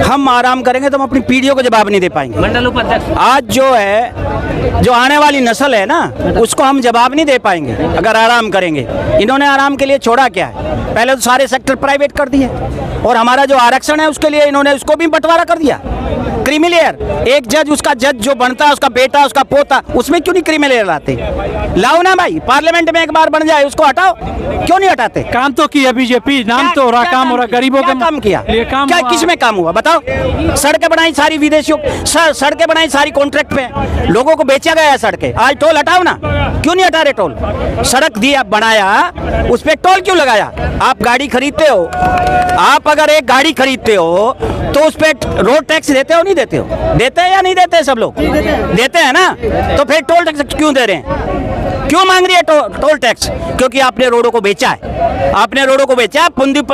हम आराम करेंगे तो हम अपनी पीढ़ियों को जवाब नहीं दे पाएंगे। मंडल उपाध्यक्ष आज जो है, जो आने वाली नस्ल है ना, उसको हम जवाब नहीं दे पाएंगे अगर आराम करेंगे। इन्होंने आराम के लिए छोड़ा क्या है? पहले तो सारे सेक्टर प्राइवेट कर दिए, और हमारा जो आरक्षण है उसके लिए इन्होंने उसको भी बंटवारा कर दिया। क्रीमी लेयर, एक जज, उसका जज जो बनता है, उसका बेटा, उसका पोता, उसमें क्यों नहीं क्रीमी लेयर लाते? लाओ ना भाई, पार्लियामेंट में एक बार बन जाए, उसको हटाओ, क्यों नहीं हटाते? काम तो किया बीजेपी, नाम तो हो रहा, काम हो रहा, गरीबों का काम किया, काम क्या किस में काम हुआ बताओ? सड़कें बनाई सारी विदेशियों, सड़कें बनाई सारी कॉन्ट्रैक्ट पे, लोगों को बेचा गया है सड़कें। आज टोल हटाओ ना, क्यों नहीं हटा रहे टोल? सड़क दिया, बनाया, उस पे टोल क्यों लगाया? आप गाड़ी खरीदते हो, आप अगर एक गाड़ी खरीदते हो तो उस पे रोड टैक्स देते हो नहीं देते हो? देते हैं या नहीं देते हैं? सब लोग देते हैं ना, तो फिर टोल टैक्स क्यों दे रहे हैं? क्यों मांग रही है टोल टैक्स? क्योंकि आपने रोडों को बेचा है, आपने रोडों को बेचा है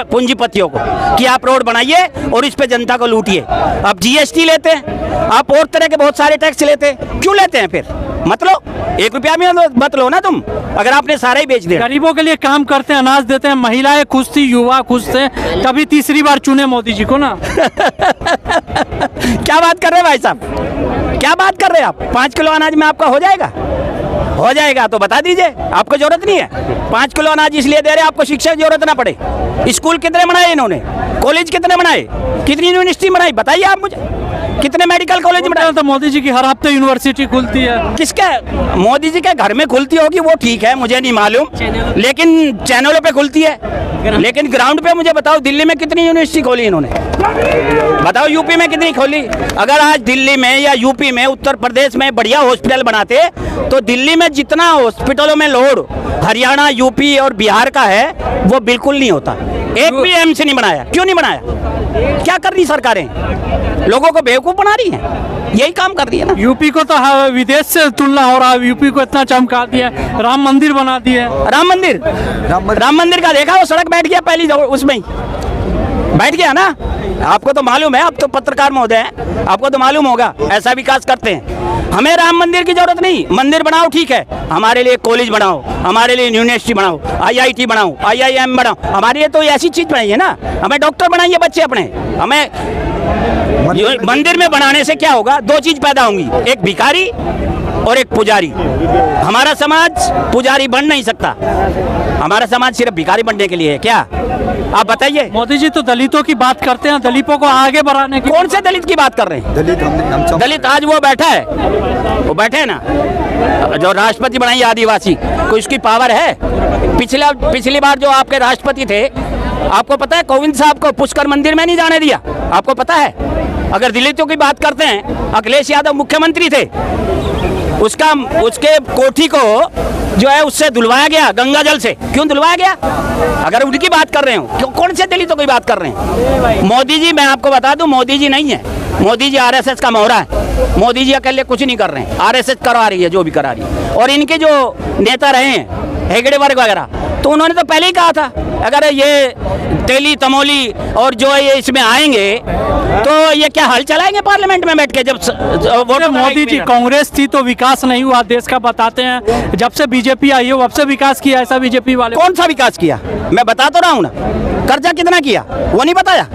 पूंजीपतियों को कि आप रोड बनाइए और इस पे जनता को लूटिए। आप जीएसटी लेते हैं, आप और तरह के बहुत सारे टैक्स लेते हैं, क्यों लेते हैं फिर? मत लो, 1 रुपया भी मत लो ना तुम, अगर आपने सारा ही बेच दिया। गरीबों के लिए काम करते हैं, अनाज देते हैं, महिलाएं खुश थी, युवा खुश थे, तभी तीसरी बार चुने मोदी जी को ना। क्या बात कर रहे हैं भाई साहब, क्या बात कर रहे हैं आप? 5 किलो अनाज में आपका हो जाएगा? हो जाएगा तो बता दीजिए, आपको जरूरत नहीं है। 5 किलो अनाज इसलिए दे रहे हैं आपको शिक्षा की जरूरत ना पड़े। स्कूल कितने बनाए इन्होंने? कॉलेज कितने बनाए? कितनी यूनिवर्सिटी बनाई बताइए आप मुझे, कितने मेडिकल कॉलेज बनाए? तो मोदी जी की हर हफ्ते यूनिवर्सिटी खुलती है। किसके? मोदी जी के घर में खुलती होगी वो ठीक है, मुझे नहीं मालूम, लेकिन चैनलों पे खुलती है। लेकिन ग्राउंड पे मुझे बताओ, दिल्ली में कितनी यूनिवर्सिटी खोली इन्होंने? बताओ यूपी में कितनी खोली? अगर आज दिल्ली में या यूपी में, उत्तर प्रदेश में बढ़िया हॉस्पिटल बनाते तो दिल्ली में जितना हॉस्पिटलों में लोड हरियाणा, यूपी और बिहार का है वो बिल्कुल नहीं होता। एक भी एम्स नहीं बनाया। क्यों नहीं बनाया? क्या कर रही सरकारें? लोगों को बेवकूफ बना रही हैं, यही काम कर रही है ना। यूपी को तो विदेश से तुलना हो रहा है, यूपी को इतना चमका दिया, राम मंदिर बना दिया। राम मंदिर का देखा, वो सड़क बैठ गया पहली उसमें ही बैठ गया ना। आपको तो मालूम है, आप तो पत्रकार महोदय हैं, आपको तो मालूम होगा ऐसा विकास करते हैं। हमें राम मंदिर की जरूरत नहीं, मंदिर बनाओ ठीक है, हमारे लिए कॉलेज बनाओ, हमारे लिए यूनिवर्सिटी बनाओ, IIT बनाओ, IIM बनाओ, हमारे लिए तो ऐसी चीज बनाइए ना। हमें डॉक्टर बनाइए बच्चे अपने। हमें मंदिर में बनाने से क्या होगा? 2 चीज पैदा होंगी, एक भिखारी और एक पुजारी। हमारा समाज पुजारी बन नहीं सकता, हमारा समाज सिर्फ भिखारी बनने के लिए है क्या? आप बताइए। मोदी जी तो दलितों की बात करते हैं, दलितों को आगे बढ़ाने की। कौन से दलित की बात कर रहे हैं? दलित आज वो बैठा है, वो बैठे है ना, जो राष्ट्रपति बनाई आदिवासी, कोई उसकी पावर है? पिछली बार जो आपके राष्ट्रपति थे, आपको पता है कोविंद साहब को पुष्कर मंदिर में नहीं जाने दिया, आपको पता है? अगर दलितों की बात करते हैं, अखिलेश यादव मुख्यमंत्री थे, उसके कोठी को जो है उससे धुलवाया गया गंगा जल से। क्यों धुलवाया गया? अगर उनकी बात कर रहे हो, कौन से दलितों की बात कर रहे हैं? मोदी जी, मैं आपको बता दूं, मोदी जी नहीं है, मोदी जी RSS का मोहरा है। मोदी जी अकेले कुछ नहीं कर रहे हैं, RSS करवा रही है जो भी करा रही है। और इनके जो नेता रहे हैं, हेगड़े वर्ग वगैरह, तो उन्होंने तो पहले ही कहा था अगर ये तेली तमोली और जो ये इसमें आएंगे तो ये क्या हल चलाएंगे पार्लियामेंट में बैठ के? जब वोट मोदी जी, कांग्रेस थी तो विकास नहीं हुआ देश का बताते हैं, जब से बीजेपी आई है तब से विकास किया ऐसा बीजेपी वाले। कौन सा विकास किया? मैं बता तो रहा हूँ ना, कर्जा कितना किया वो नहीं बताया?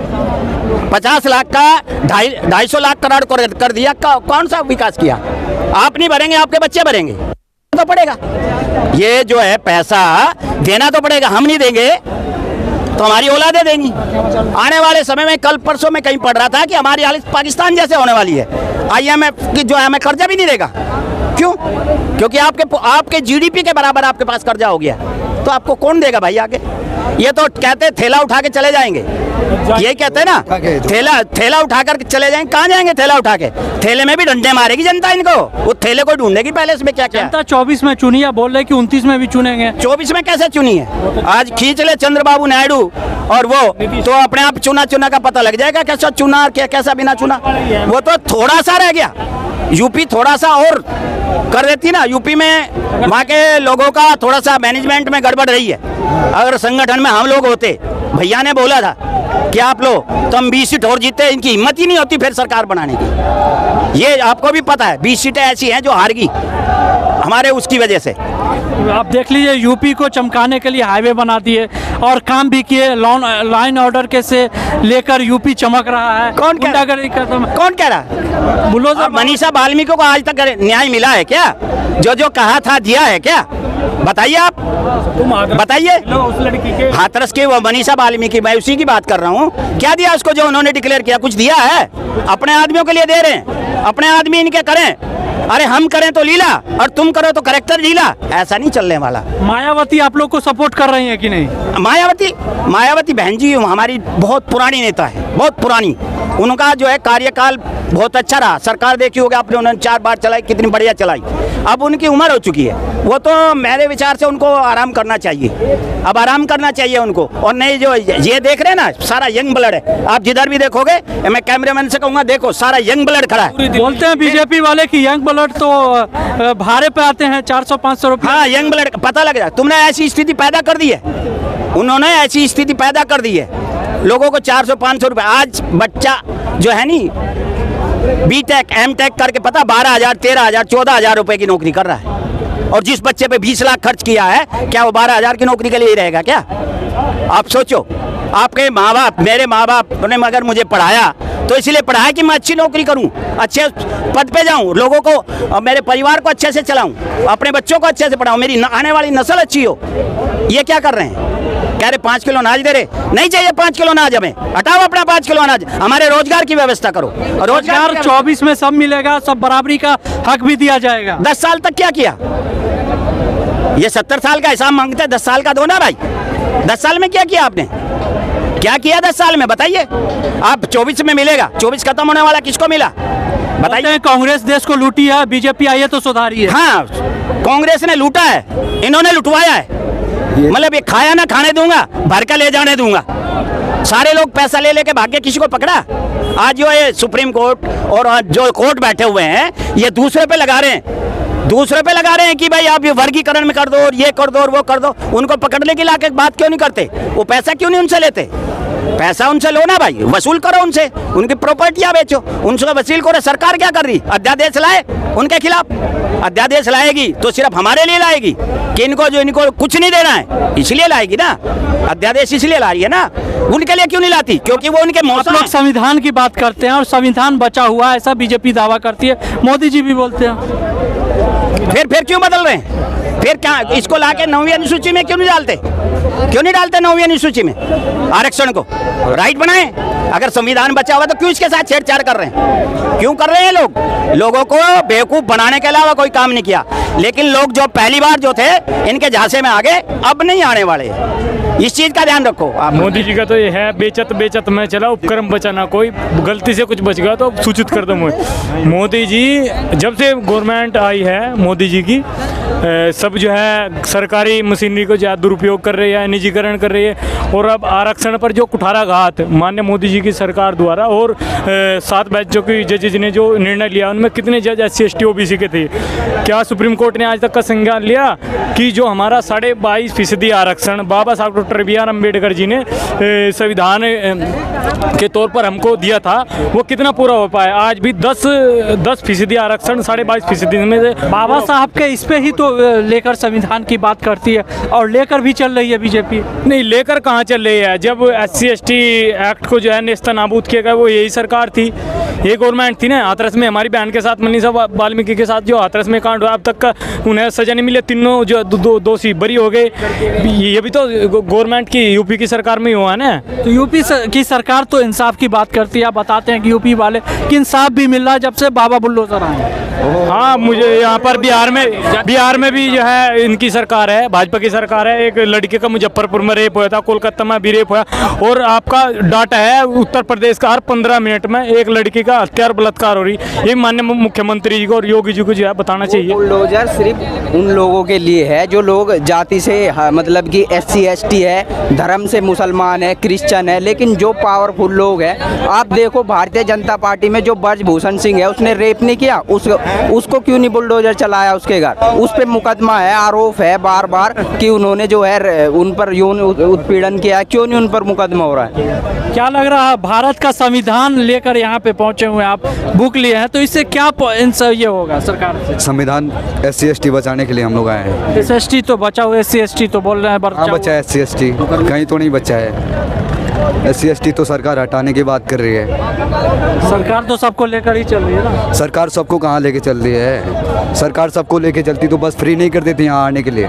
50 लाख का 250 लाख करोड़ कर दिया। कौन सा विकास किया? आप नहीं भरेंगे, आपके बच्चे भरेंगे तो पड़ेगा। ये जो है पैसा देना तो पड़ेगा, हम नहीं देंगे तो हमारी औलादें देंगी। आने वाले समय में, कल परसों में कहीं पढ़ रहा था कि हमारी हालत पाकिस्तान जैसे होने वाली है। IMF की जो है हमें कर्जा भी नहीं देगा। क्यों? क्योंकि आपके GDP के बराबर आपके पास कर्जा हो गया, तो आपको कौन देगा भाई आगे? ये तो कहते थैला उठा के चले जाएंगे, यही कहते हैं ना, थैला उठा कर चले जाएंगे। कहाँ जाएंगे थैला उठा के? थैले में भी डंडे मारेगी जनता इनको, वो थैले को ढूंढेगी पहले इसमें क्या क्या। जनता 24 में चुनी है, बोल रहे कि 29 में भी चुनेंगे। 24 में कैसे चुनी है? आज खींच ले चंद्रबाबू नायडू और वो तो अपने आप चुना का पता लग जाएगा कैसा चुना क्या कैसा बिना चुना। वो तो थोड़ा सा रह गया, यूपी थोड़ा सा और कर देती ना। यूपी में वहाँ के लोगों का थोड़ा सा मैनेजमेंट में गड़बड़ रही है। अगर संगठन में हम लोग होते, भैया ने बोला था कि आप लोग तो हम 20 सीट और जीते, इनकी हिम्मत ही नहीं होती फिर सरकार बनाने की। ये आपको भी पता है, 20 सीटें ऐसी हैं जो हार गई हमारे उसकी वजह से। आप देख लीजिए, यूपी को चमकाने के लिए हाईवे बना दिए, और काम भी किए, लाइन ऑर्डर के से लेकर यूपी चमक रहा है। कौन कह रहा? गुंडागर्दी खत्म है। कौन कह रहा? बुलडोजर और मनीषा वाल्मीकि को आज तक न्याय मिला है क्या? जो जो कहा था दिया है क्या? बताइए आप, बताइए। उस लड़की के हाथरस के वो मनीषा वाल्मीकि, मैं उसी की बात कर रहा हूँ। क्या दिया उसको जो उन्होंने डिक्लेयर किया? कुछ दिया है? अपने आदमियों के लिए दे रहे हैं, अपने आदमी इनके करें। अरे हम करें तो लीला और तुम करो तो करेक्टर लीला, ऐसा नहीं चलने वाला। मायावती आप लोग को सपोर्ट कर रही है कि नहीं? मायावती बहन जी हमारी बहुत पुरानी नेता है, बहुत पुरानी। उनका जो है कार्यकाल बहुत अच्छा रहा। सरकार देखी होगी आपने, उन्होंने 4 बार चलाई, कितनी बढ़िया चलाई। अब उनकी उम्र हो चुकी है, वो तो मेरे विचार से उनको आराम करना चाहिए। अब आराम करना चाहिए उनको। और नहीं जो ये देख रहे हैं ना, सारा यंग ब्लड है। आप जिधर भी देखोगे, मैं कैमरामैन से कहूँगा देखो, सारा यंग ब्लड खड़ा है। बोलते हैं बीजेपी वाले कि यंग ब्लड तो भाड़े पे आते हैं, 400-500 रुपये। हाँ, यंग ब्लड पता लग जाए। तुमने ऐसी स्थिति पैदा कर दी है, उन्होंने ऐसी स्थिति पैदा कर दी है। लोगों को 400-500 रुपये। आज बच्चा जो है नी बीटेक एमटेक करके पता 12,000, 13,000, 14,000 रुपए की नौकरी कर रहा है। और जिस बच्चे पे 20 लाख खर्च किया है, क्या वो 12,000 की नौकरी के लिए ही रहेगा क्या? आप सोचो। आपके माँ बाप, मेरे माँ बाप ने मगर मुझे पढ़ाया तो इसलिए पढ़ाया कि मैं अच्छी नौकरी करूं, अच्छे पद पे जाऊं, लोगों को, मेरे परिवार को अच्छे से चलाऊं, अपने बच्चों को अच्छे से पढ़ाऊं, मेरी आने वाली नस्ल अच्छी हो। ये क्या कर रहे हैं? कह रहे 5 किलो अनाज दे रहे। नहीं चाहिए 5 किलो अनाज हमें, हटाओ अपना 5 किलो अनाज। हमारे रोजगार की व्यवस्था करो। रोजगार 24 में सब मिलेगा, सब बराबरी का हक भी दिया जाएगा। 10 साल तक क्या किया? ये 70 साल का हिसाब मांगते हैं, 10 साल का दो ना भाई। 10 साल में क्या किया आपने? क्या किया 10 साल में? बताइए। आप 24 में मिलेगा, 24 खत्म होने वाला किसको मिला? बताइए। कांग्रेस देश को लूटी है, बीजेपी आई है तो सुधारी है। हाँ, कांग्रेस ने लूटा है, इन्होंने लुटवाया है। मतलब ये खाया ना खाने दूंगा, भर का ले जाने दूंगा। सारे लोग पैसा ले लेके भाग्य, किसी को पकड़ा? आज जो ये सुप्रीम कोर्ट और जो कोर्ट बैठे हुए हैं, ये दूसरे पे लगा रहे हैं, दूसरे पे लगा रहे हैं कि भाई आप ये वर्गीकरण में कर दो और ये कर दो और वो कर दो। उनको पकड़ने की लाके बात क्यों नहीं करते? वो पैसा क्यों नहीं उनसे लेते? पैसा उनसे लो ना भाई, वसूल करो उनसे, उनकी प्रॉपर्टियां बेचो, उनसे वसूल करो। सरकार क्या कर रही? अध्यादेश लाए उनके खिलाफ। अध्यादेश लाएगी तो सिर्फ हमारे लिए लाएगी कि इनको कुछ नहीं देना है, इसलिए लाएगी ना। अध्यादेश इसलिए ला रही है ना, उनके लिए क्यों नहीं लाती? क्योंकि वो उनके मौसम। लोग संविधान की बात करते हैं और संविधान बचा हुआ है, ऐसा बीजेपी दावा करती है, मोदी जी भी बोलते हैं। फिर क्यों बदल रहे हैं? फिर क्या इसको लाके 9वीं अनुसूची में क्यों नहीं डालते? क्यों नहीं डालते 9वीं अनुसूची में आरक्षण को? राइट बनाए। अगर संविधान बचा हुआ तो क्यों इसके साथ छेड़छाड़ कर रहे हैं? क्यों कर रहे हैं लोग? लोगों को बेवकूफ बनाने के अलावा कोई काम नहीं किया। लेकिन लोग जो पहली बार जो थे, इनके झांसे में आगे अब नहीं आने वाले। इस चीज का ध्यान रखो आप। मोदी जी का तो ये है, बेचत में चला उपक्रम बचाना। कोई गलती से कुछ बच गया तो सूचित कर दो मुझे। मोदी जी जब से गवर्नमेंट आई है, मोदी जी की सब जो है सरकारी मशीनरी को जो दुरुपयोग कर रही है, निजीकरण कर रही है। और अब आरक्षण पर जो कुठाराघात माननीय मोदी जी की सरकार द्वारा और 7 बेंचों की जजेज ने जो निर्णय लिया, उनमें कितने जज SC ST OBC के थे? क्या सुप्रीम कोर्ट ने आज तक का संज्ञान लिया कि जो हमारा 22.5% आरक्षण बाबा साहब डॉक्टर BR अम्बेडकर जी ने संविधान के तौर पर हमको दिया था, वो कितना पूरा हो पाया? आज भी 10% आरक्षण 22.5% में से बाबा साहब के इस पे ही तो लेकर संविधान की बात करती है और लेकर भी चल रही है बीजेपी। नहीं, लेकर कहाँ चल रही है? जब SC ST एक्ट को जो है नेस्तनाबूद किया गया, वो यही सरकार थी, ये गवर्नमेंट थी ना। हाथरस में हमारी बहन के साथ, मनीषा वाल्मीकि के साथ जो हाथरस में कांड हुआ, अब तक का उन्हें सजा नहीं मिली। तीनों जो दोषी बरी हो गए। ये भी तो गवर्नमेंट की, यूपी की सरकार में ही हुआ ना। तो यूपी की सरकार तो इंसाफ की बात करती है। आप बताते हैं कि यूपी वाले कि इंसाफ भी मिल रहा है जब से बाबा बुल्डोजर आए। हाँ, मुझे यहाँ पर बिहार में भी जो है इनकी सरकार है, भाजपा की सरकार है। एक लड़के का मुजफ्फरपुर में रेप हुआ था, कोलकाता में भी रेप हुआ। और आपका डाटा है उत्तर प्रदेश का, हर 15 मिनट में एक लड़की का हत्या और बलात्कार हो रही। ये माननीय मुख्यमंत्री जी को और योगी जी को जो है बताना चाहिए। बुलडोजर सिर्फ उन लोगों के लिए है जो लोग जाति से मतलब कि SC ST है, धर्म से मुसलमान है, क्रिश्चियन है। लेकिन जो पावरफुल लोग हैं, आप देखो भारतीय जनता पार्टी में जो ब्रजभूषण सिंह है, उसने रेप नहीं किया, उसको क्यों नहीं बुलडोजर चलाया उसके घर? उस पे मुकदमा है, आरोप है बार बार कि उन्होंने जो है उन पर यौन उत्पीड़न किया, क्यों नहीं उन पर मुकदमा हो रहा है? क्या लग रहा है, भारत का संविधान लेकर यहाँ पे पहुंचे हुए हैं आप, बुक लिए हैं, तो इससे क्या इनसे ये होगा सरकार से? संविधान SC/ST बचाने के लिए हम लोग आए हैं। SST तो बचा हुआ, SC/ST तो बोल रहे हैं हाँ बचा है SC/ST, कहीं तो नहीं बचा है। SC/ST तो सरकार हटाने की बात कर रही है। सरकार तो सबको लेकर ही चल रही है ना। सरकार सबको कहाँ लेके चल रही है? सरकार सबको लेके चलती तो बस फ्री नहीं कर देती यहाँ आने के लिए।